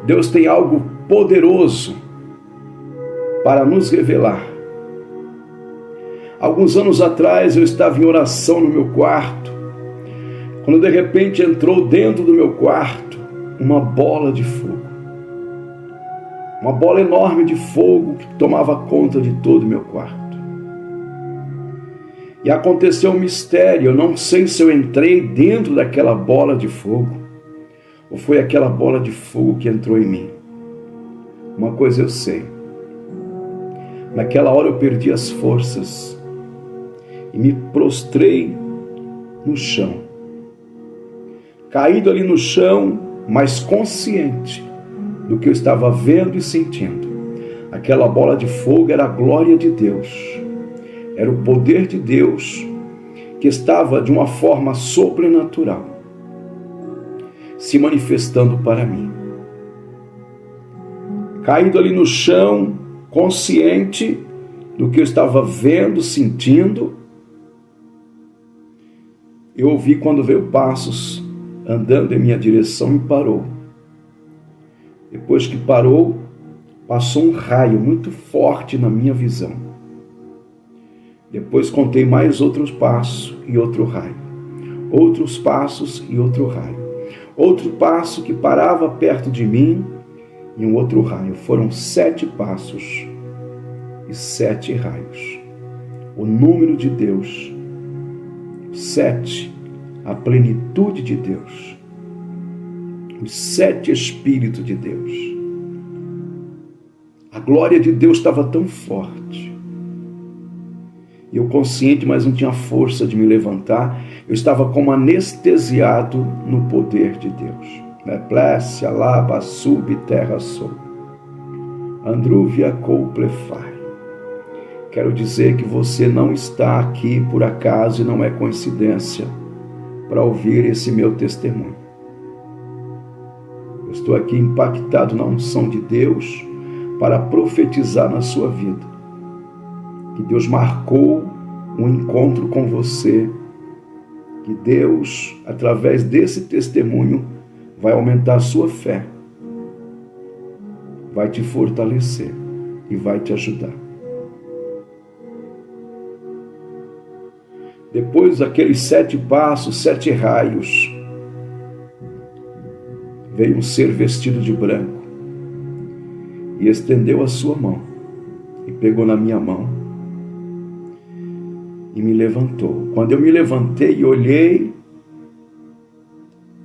Deus tem algo poderoso para nos revelar. Alguns anos atrás eu estava em oração no meu quarto, quando de repente entrou dentro do meu quarto uma bola de fogo. Uma bola enorme de fogo que tomava conta de todo o meu quarto. E aconteceu um mistério, eu não sei se eu entrei dentro daquela bola de fogo, ou foi aquela bola de fogo que entrou em mim. Uma coisa eu sei, naquela hora eu perdi as forças e me prostrei no chão. Caído ali no chão, mas consciente do que eu estava vendo e sentindo. Aquela bola de fogo era a glória de Deus. Era o poder de Deus que estava de uma forma sobrenatural se manifestando para mim. Caído ali no chão, consciente do que eu estava vendo, sentindo, eu ouvi quando veio passos andando em minha direção e parou. Depois que parou, passou um raio muito forte na minha visão. Depois contei mais outros passos e outro raio. Outros passos e outro raio. Outro passo que parava perto de mim e um outro raio. Foram 7 passos e 7 raios. O número de Deus. 7, a plenitude de Deus. Os 7 Espíritos de Deus. A glória de Deus estava tão forte. Eu consciente, mas não tinha força de me levantar. Eu estava como anestesiado no poder de Deus. Plécia, lava, sub, terra, sou. Andrúvia, couplefai. Quero dizer que você não está aqui por acaso e não é coincidência para ouvir esse meu testemunho. Eu estou aqui impactado na unção de Deus para profetizar na sua vida. Que Deus marcou um encontro com você, que Deus, através desse testemunho, vai aumentar a sua fé, vai te fortalecer e vai te ajudar. Depois daqueles 7 passos, 7 raios, veio um ser vestido de branco e estendeu a sua mão e pegou na minha mão e me levantou. Quando eu me levantei e olhei,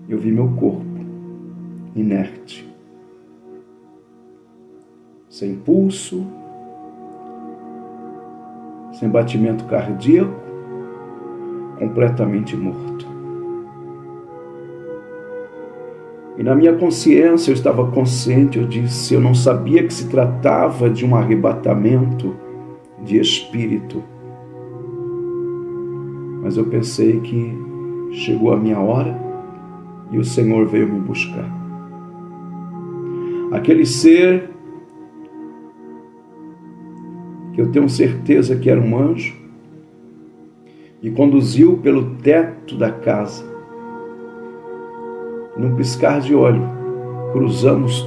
eu vi meu corpo inerte, sem pulso, sem batimento cardíaco, completamente morto. E na minha consciência, eu estava consciente, eu disse, eu não sabia que se tratava de um arrebatamento de espírito. Mas eu pensei que chegou a minha hora e o Senhor veio me buscar. Aquele ser que eu tenho certeza que era um anjo, me conduziu pelo teto da casa. Num piscar de olho, cruzamos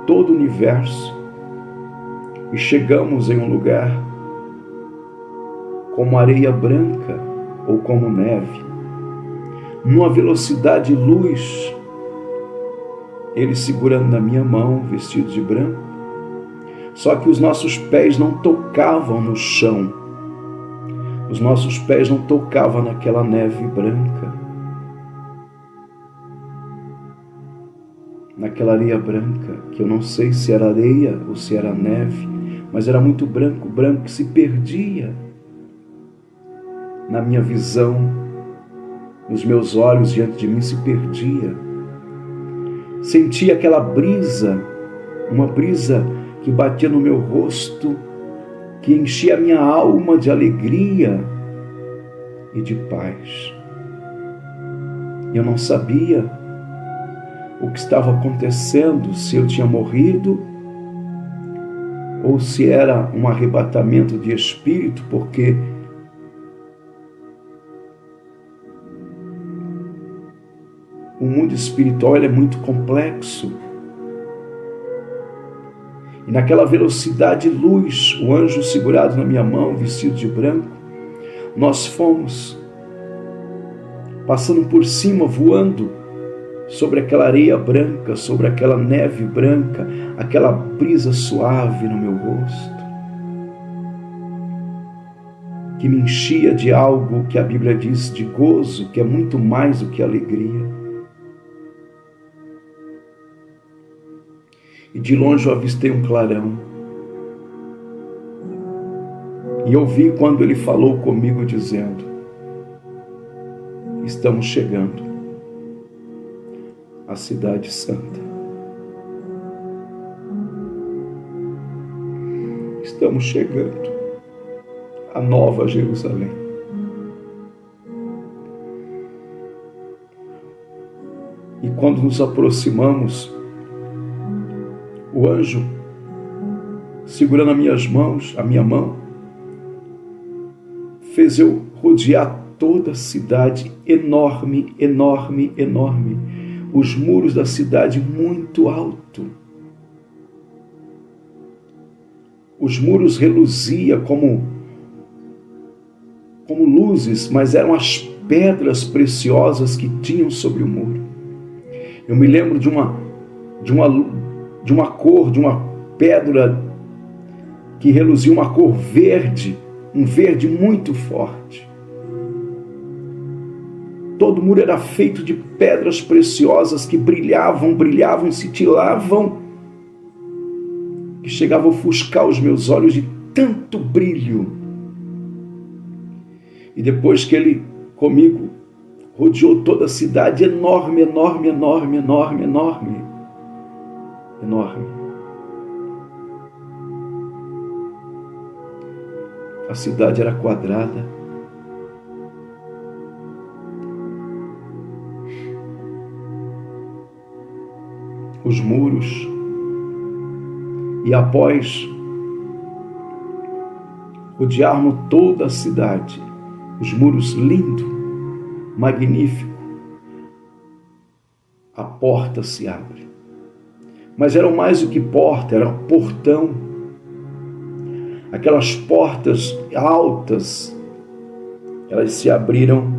todo o universo e chegamos em um lugar como areia branca ou como neve, numa velocidade de luz, ele segurando na minha mão, vestido de branco, só que os nossos pés não tocavam no chão, os nossos pés não tocavam naquela neve branca, naquela areia branca, que eu não sei se era areia ou se era neve, mas era muito branco, branco que se perdia na minha visão, nos meus olhos diante de mim se perdia. Sentia aquela brisa, uma brisa que batia no meu rosto, que enchia a minha alma de alegria e de paz. Eu não sabia o que estava acontecendo, se eu tinha morrido ou se era um arrebatamento de espírito, porque o mundo espiritual é muito complexo E naquela velocidade e luz, o anjo segurado na minha mão, vestido de branco, nós fomos passando por cima, voando sobre aquela areia branca, sobre aquela neve branca, aquela brisa suave no meu rosto, que me enchia de algo que a Bíblia diz de gozo, que é muito mais do que alegria. E de longe eu avistei um clarão. E eu vi quando ele falou comigo dizendo: estamos chegando à Cidade Santa. Estamos chegando à Nova Jerusalém. E quando nos aproximamos, o anjo, segurando a minha mão, fez eu rodear toda a cidade, enorme, enorme, enorme. Os muros da cidade muito alto. Os muros reluziam como luzes, mas eram as pedras preciosas que tinham sobre o muro. Eu me lembro de uma cor, de uma pedra que reluzia uma cor verde, um verde muito forte. Todo o muro era feito de pedras preciosas que brilhavam, brilhavam, cintilavam, que chegavam a ofuscar os meus olhos de tanto brilho. E depois que ele, comigo, rodeou toda a cidade, enorme, enorme, enorme, enorme, enorme, enorme. A cidade era quadrada. Os muros. E após rodearmos toda a cidade, os muros lindos, magnífico, a porta se abre. Mas eram mais do que porta, era portão. Aquelas portas altas, elas se abriram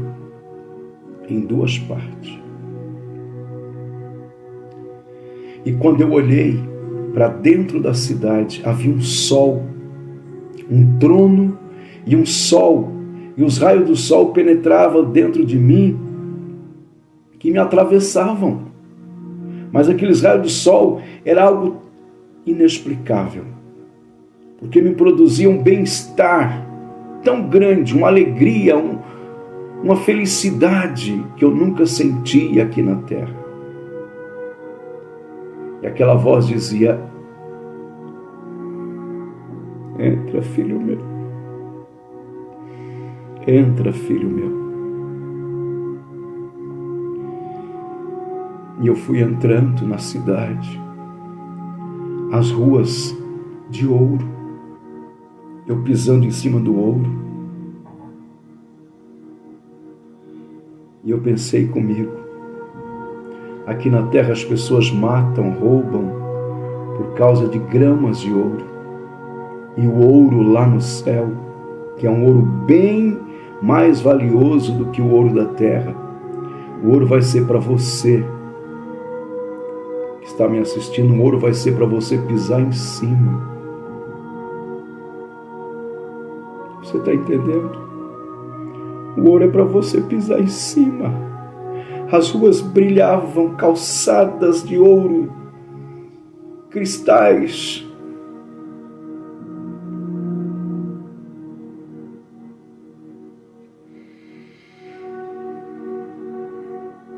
em duas partes. E quando eu olhei para dentro da cidade, havia um sol, um trono e um sol, e os raios do sol penetravam dentro de mim, que me atravessavam. Mas aqueles raios do sol era algo inexplicável, porque me produzia um bem-estar tão grande, uma alegria, uma felicidade que eu nunca senti aqui na terra. E aquela voz dizia: entra, filho meu. Entra, filho meu. E eu fui entrando na cidade, as ruas de ouro, eu pisando em cima do ouro. E eu pensei comigo: aqui na terra as pessoas matam, roubam por causa de gramas de ouro. E o ouro lá no céu, que é um ouro bem mais valioso do que o ouro da terra, o ouro vai ser para você que está me assistindo, o ouro vai ser para você pisar em cima. Você está entendendo? O ouro é para você pisar em cima. As ruas brilhavam, calçadas de ouro, cristais.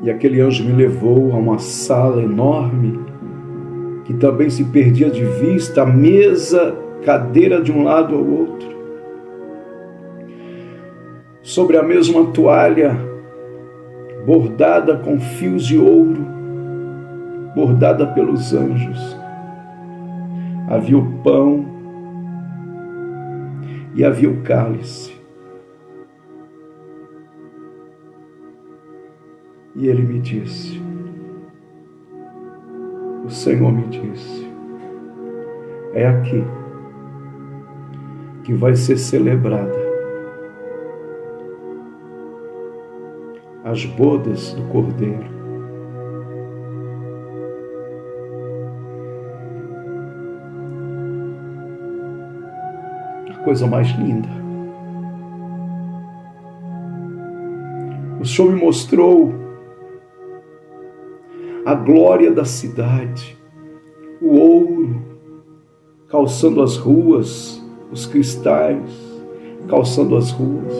E aquele anjo me levou a uma sala enorme, que também se perdia de vista, a mesa, cadeira de um lado ao outro. Sobre a mesma toalha, bordada com fios de ouro, bordada pelos anjos, havia o pão e havia o cálice. E ele me disse, o Senhor me disse: É aqui que vai ser celebrada as bodas do Cordeiro. A coisa mais linda. O Senhor me mostrou a glória da cidade, o ouro calçando as ruas, os cristais calçando as ruas.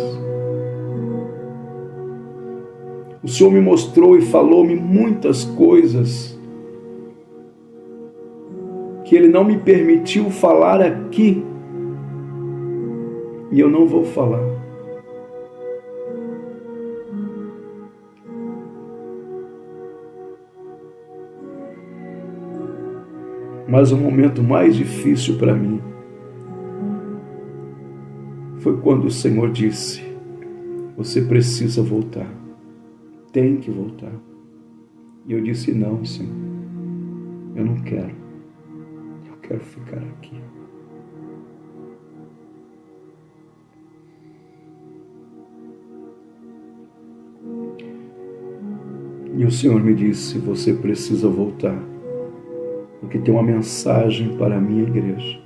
O Senhor me mostrou e falou-me muitas coisas que Ele não me permitiu falar aqui, e eu não vou falar. Mas o momento mais difícil para mim foi quando o Senhor disse: você precisa voltar, tem que voltar. E eu disse: não, Senhor, eu não quero, eu quero ficar aqui. E o Senhor me disse: você precisa voltar, porque tem uma mensagem para a minha igreja.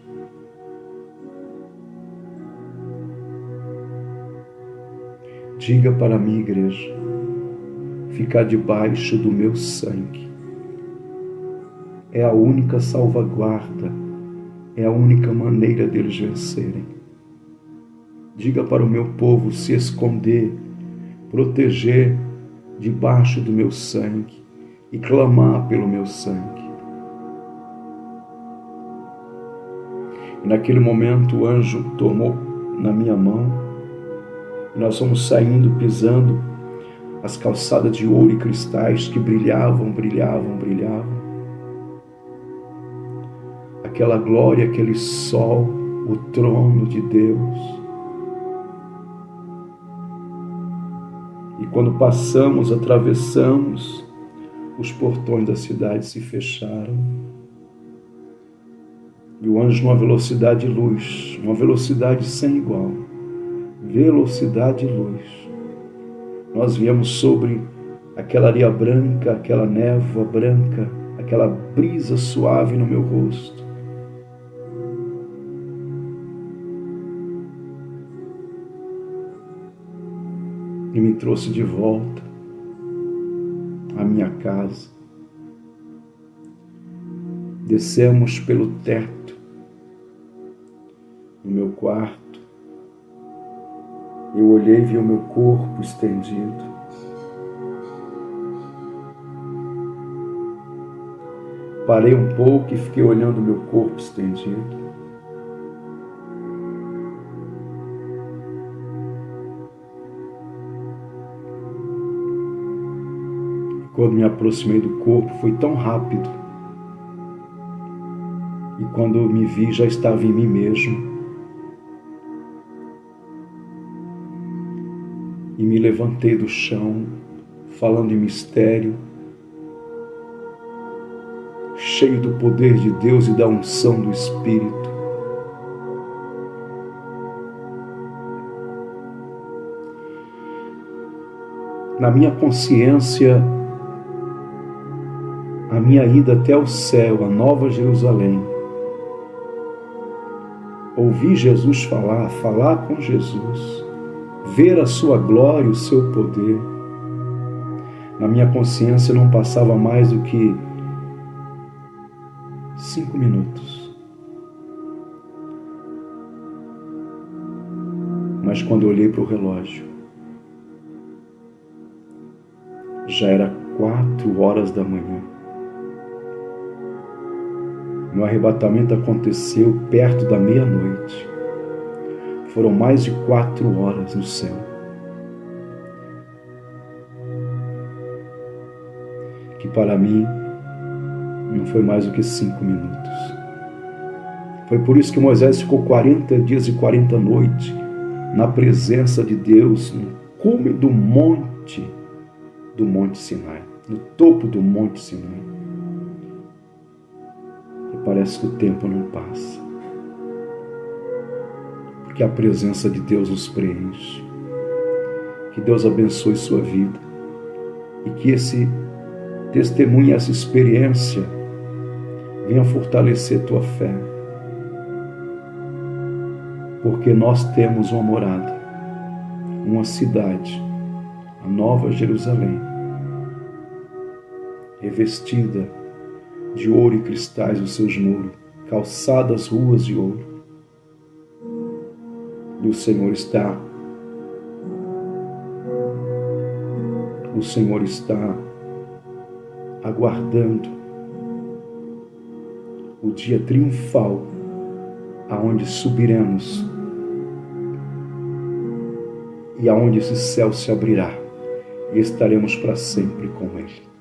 Diga para a minha igreja ficar debaixo do meu sangue. É a única salvaguarda, é a única maneira deles vencerem. Diga para o meu povo se esconder, proteger debaixo do meu sangue e clamar pelo meu sangue. E naquele momento o anjo tomou na minha mão e nós fomos saindo, pisando as calçadas de ouro e cristais que brilhavam, brilhavam, brilhavam. Aquela glória, aquele sol, o trono de Deus. E quando passamos, atravessamos, os portões da cidade se fecharam. E o anjo, numa velocidade de luz, uma velocidade sem igual, velocidade de luz, nós viemos sobre aquela areia branca, aquela névoa branca, aquela brisa suave no meu rosto. E me trouxe de volta à minha casa. Descemos pelo teto no meu quarto. Eu olhei e vi o meu corpo estendido. Parei um pouco e fiquei olhando o meu corpo estendido. Quando me aproximei do corpo, foi tão rápido. E quando eu me vi, já estava em mim mesmo. E me levantei do chão, falando em mistério, cheio do poder de Deus e da unção do Espírito. Na minha consciência, a minha ida até o céu, a Nova Jerusalém, ouvir Jesus falar com Jesus, ver a sua glória, o seu poder. Na minha consciência não passava mais do que 5 minutos. Mas quando eu olhei para o relógio, já era 4 horas da manhã. Meu arrebatamento aconteceu perto da meia-noite. Foram mais de 4 horas no céu. Que para mim não foi mais do que 5 minutos. Foi por isso que Moisés ficou 40 dias e 40 noites na presença de Deus, no cume do Monte Sinai, no topo do Monte Sinai. parece que o tempo não passa. Porque a presença de Deus nos preenche. Que Deus abençoe sua vida. E que esse testemunho, essa experiência venha fortalecer tua fé. Porque nós temos uma morada, uma cidade, a Nova Jerusalém, revestida de ouro e cristais os seus muros, calçadas ruas de ouro. E o Senhor está aguardando o dia triunfal, aonde subiremos e aonde esse céu se abrirá e estaremos para sempre com Ele.